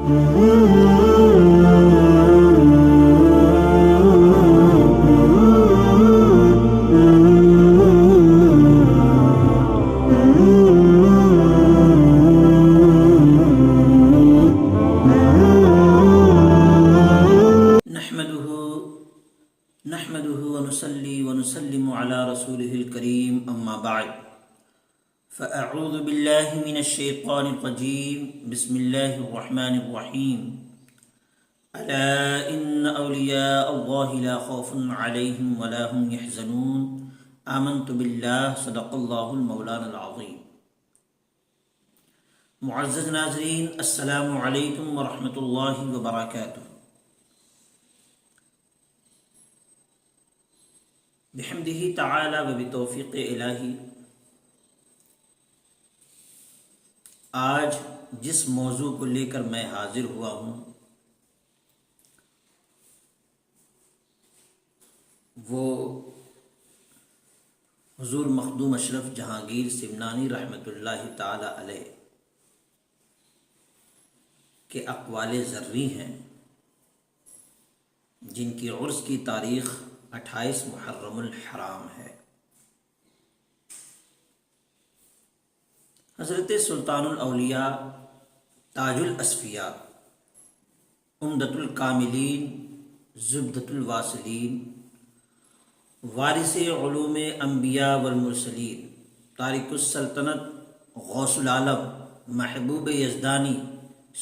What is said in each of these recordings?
نحمده ونصلي ونسلم على رسوله الكريم أما بعد فأعوذ بالله من الشيطان الرجيم بسم الله الرحمن الرحيم ألا إن أولياء الله لا خوف عليهم ولا هم يحزنون آمنت بالله صدق الله المولانا العظيم. معزز ناظرین، السلام علیکم ورحمۃ اللہ وبرکاتہ. بحمدہ تعالی و بتوفیق الہی آج جس موضوع کو لے کر میں حاضر ہوا ہوں وہ حضور مخدوم اشرف جہانگیر سمنانی رحمۃ اللہ تعالی علیہ کے اقوال ذری ہیں، جن کی عرس کی تاریخ 28 محرم الحرام ہے. حضرت سلطان الاولیاء، تاج الاصفیاء، عمدۃ الکاملین، زبدۃ الواصلین، وارث علوم انبیاء والمرسلین، تارک السلطنت، غوث العالم، محبوب یزدانی،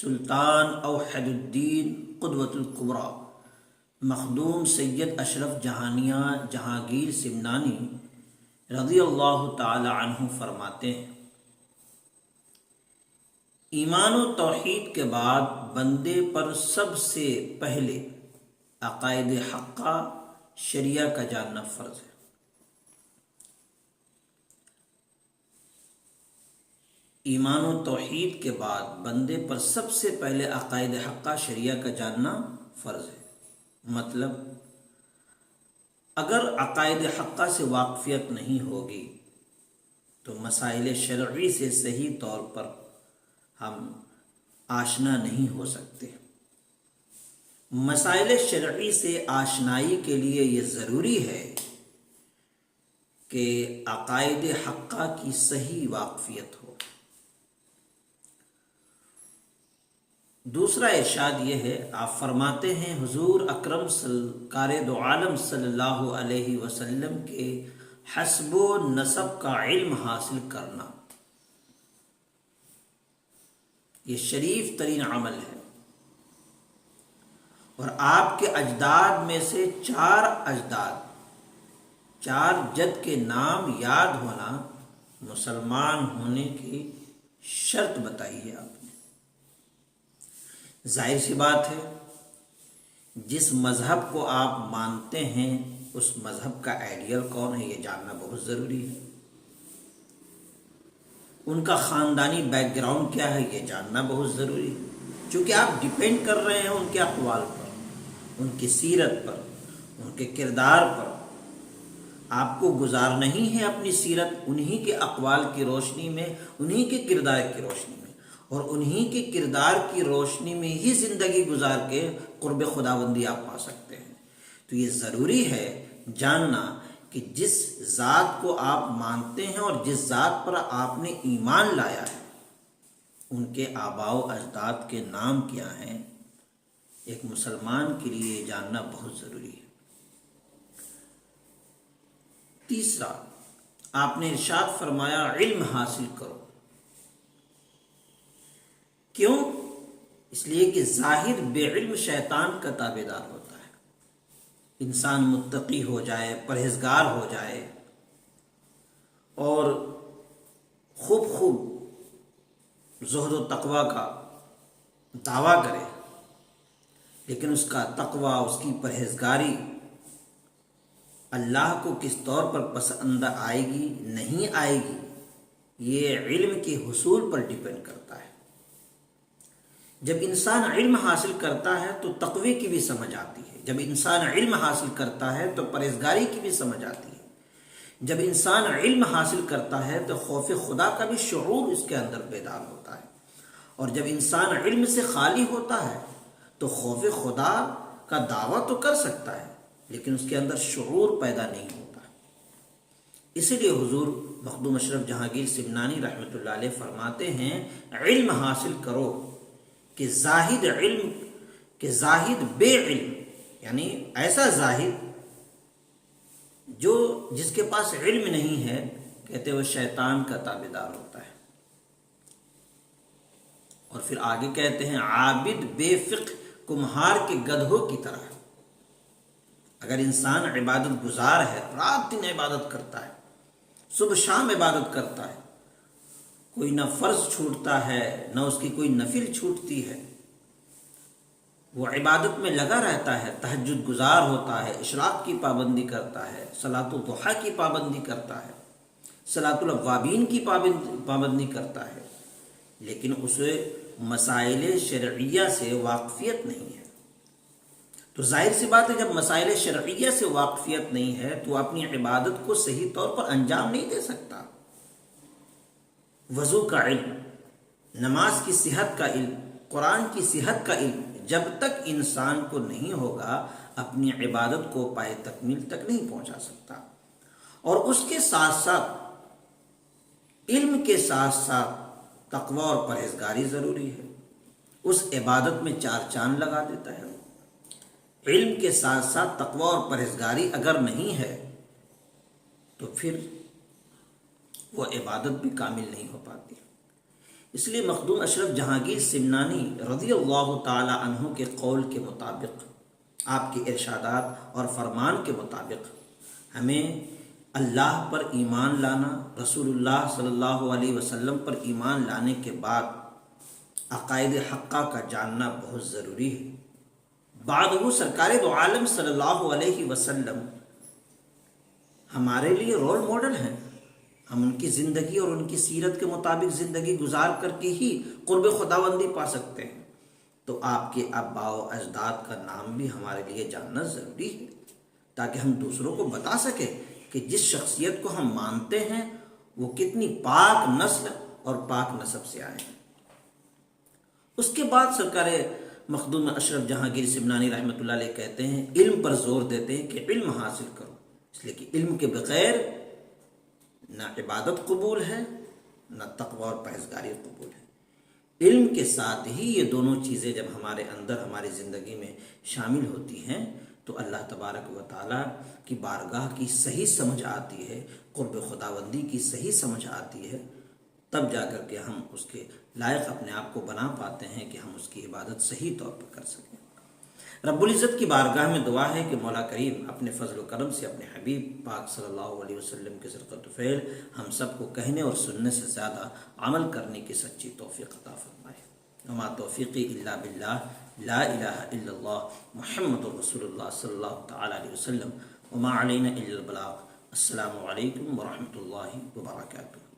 سلطان اوحد الدین، قدوۃ الکبریٰ، مخدوم سید اشرف جہانیہ جہانگیر سمنانی رضی اللہ تعالی عنہ فرماتے ہیں، ایمان و توحید کے بعد بندے پر سب سے پہلے عقائد حقہ شریعہ کا جاننا فرض ہے. ایمان و توحید کے بعد بندے پر سب سے پہلے عقائد حقہ شریعہ کا جاننا فرض ہے. مطلب اگر عقائد حقہ سے واقفیت نہیں ہوگی تو مسائل شرعی سے صحیح طور پر ہم آشنا نہیں ہو سکتے. مسائل شرعی سے آشنائی کے لیے یہ ضروری ہے کہ عقائد حقہ کی صحیح واقفیت ہو. دوسرا ارشاد یہ ہے، آپ فرماتے ہیں حضور اکرم سرکار دو عالم صلی اللہ علیہ وسلم کے حسب و نسب کا علم حاصل کرنا یہ شریف ترین عمل ہے، اور آپ کے اجداد میں سے 4 جد کے نام یاد ہونا مسلمان ہونے کی شرط بتائی ہے آپ نے. ظاہر سی بات ہے، جس مذہب کو آپ مانتے ہیں اس مذہب کا آئیڈیل کون ہے یہ جاننا بہت ضروری ہے. ان کا خاندانی بیک گراؤنڈ کیا ہے یہ جاننا بہت ضروری ہے، چونکہ آپ ڈیپینڈ کر رہے ہیں ان کے اقوال پر، ان کی سیرت پر، ان کے کردار پر. آپ کو گزار نہیں ہے اپنی سیرت انہی کے اقوال کی روشنی میں، انہی کے کردار کی روشنی میں، اور انہی کے کردار کی روشنی میں ہی زندگی گزار کے قرب خداوندی آپ پا سکتے ہیں. تو یہ ضروری ہے جاننا کہ جس ذات کو آپ مانتے ہیں اور جس ذات پر آپ نے ایمان لایا ہے ان کے آباء و اجداد کے نام کیا ہیں. ایک مسلمان کے لیے جاننا بہت ضروری ہے. تیسرا، آپ نے ارشاد فرمایا علم حاصل کرو. کیوں؟ اس لیے کہ ظاہر بے علم شیطان کا تابع دار ہوتا ہے. انسان متقی ہو جائے، پرہیزگار ہو جائے اور خوب زہد و تقوی کا دعویٰ کرے، لیکن اس کا تقوی، اس کی پرہیزگاری اللہ کو کس طور پر پسند آئے گی نہیں آئے گی یہ علم کے حصول پر ڈیپینڈ کرتا ہے. جب انسان علم حاصل کرتا ہے تو تقوی کی بھی سمجھ آتی ہے، جب انسان علم حاصل کرتا ہے تو پرہیزگاری کی بھی سمجھ آتی ہے، جب انسان علم حاصل کرتا ہے تو خوف خدا کا بھی شعور اس کے اندر بیدار ہوتا ہے، اور جب انسان علم سے خالی ہوتا ہے تو خوف خدا کا دعویٰ تو کر سکتا ہے لیکن اس کے اندر شعور پیدا نہیں ہوتا۔ اسی لیے حضور مخدوم اشرف جہانگیر سمنانی رحمۃ اللہ علیہ فرماتے ہیں علم حاصل کرو کہ زاہد بے علم، یعنی ایسا زاہد جس کے پاس علم نہیں ہے، کہتے وہ شیطان کا تابعدار ہوتا ہے۔ اور پھر آگے کہتے ہیں عابد بے فقہ کمہار کے گدھوں کی طرح۔ اگر انسان عبادت گزار ہے، رات دن عبادت کرتا ہے، صبح شام عبادت کرتا ہے، کوئی نہ فرض چھوٹتا ہے نہ اس کی کوئی نفل چھوٹتی ہے، وہ عبادت میں لگا رہتا ہے، تہجد گزار ہوتا ہے، اشراق کی پابندی کرتا ہے، صلاۃ الضحیٰ کی پابندی کرتا ہے، صلاۃ الاوابین کی پابندی کرتا ہے، لیکن اسے مسائل شرعیہ سے واقفیت نہیں ہے، تو ظاہر سی بات ہے جب مسائل شرعیہ سے واقفیت نہیں ہے تو اپنی عبادت کو صحیح طور پر انجام نہیں دے سکتا۔ وضو کا علم، نماز کی صحت کا علم، قرآن کی صحت کا علم جب تک انسان کو نہیں ہوگا اپنی عبادت کو پائے تکمیل تک نہیں پہنچا سکتا۔ اور اس کے ساتھ ساتھ علم کے ساتھ ساتھ تقوی اور پرہیزگاری ضروری ہے، اس عبادت میں چار چاند لگا دیتا ہے۔ علم کے ساتھ ساتھ تقوی اور پرہیزگاری اگر نہیں ہے تو پھر وہ عبادت بھی کامل نہیں ہو پاتی۔ اس لیے مخدوم اشرف جہانگیر سمنانی رضی اللہ تعالی عنہ کے قول کے مطابق، آپ کے ارشادات اور فرمان کے مطابق، ہمیں اللہ پر ایمان لانا، رسول اللہ صلی اللہ علیہ وسلم پر ایمان لانے کے بعد عقائد حقہ کا جاننا بہت ضروری ہے۔ بعد وہ سرکار دو عالم صلی اللہ علیہ وسلم ہمارے لیے رول ماڈل ہیں، ہم ان کی زندگی اور ان کی سیرت کے مطابق زندگی گزار کر کے ہی قرب خداوندی پا سکتے ہیں، تو آپ کے آباء و اجداد کا نام بھی ہمارے لیے جاننا ضروری ہے تاکہ ہم دوسروں کو بتا سکیں کہ جس شخصیت کو ہم مانتے ہیں وہ کتنی پاک نسل اور پاک نسب سے آئے ہیں۔ اس کے بعد سرکار مخدوم اشرف جہانگیر سمنانی رحمۃ اللہ علیہ کہتے ہیں، علم پر زور دیتے ہیں کہ علم حاصل کرو، اس لیے کہ علم کے بغیر نہ عبادت قبول ہے نہ تقوی اور پرہیزگاری قبول ہے۔ علم کے ساتھ ہی یہ دونوں چیزیں جب ہمارے اندر ہماری زندگی میں شامل ہوتی ہیں تو اللہ تبارک و تعالیٰ کی بارگاہ کی صحیح سمجھ آتی ہے، قرب خداوندی کی صحیح سمجھ آتی ہے، تب جا کر کے ہم اس کے لائق اپنے آپ کو بنا پاتے ہیں کہ ہم اس کی عبادت صحیح طور پر کر سکیں۔ رب العزت کی بارگاہ میں دعا ہے کہ مولا کریم اپنے فضل و کرم سے اپنے حبیب پاک صلی اللہ علیہ وسلم کے صدقۃ فعل ہم سب کو کہنے اور سننے سے زیادہ عمل کرنے کی سچی توفیق عطا فرمائے۔ وما توفیقی الا باللہ، لا الہ الا اللہ، محمد رسول اللہ صلی اللہ تعالی علیہ وسلم، وما علینا الا البلاغ۔ السلام علیکم ورحمۃ اللہ وبرکاتہ۔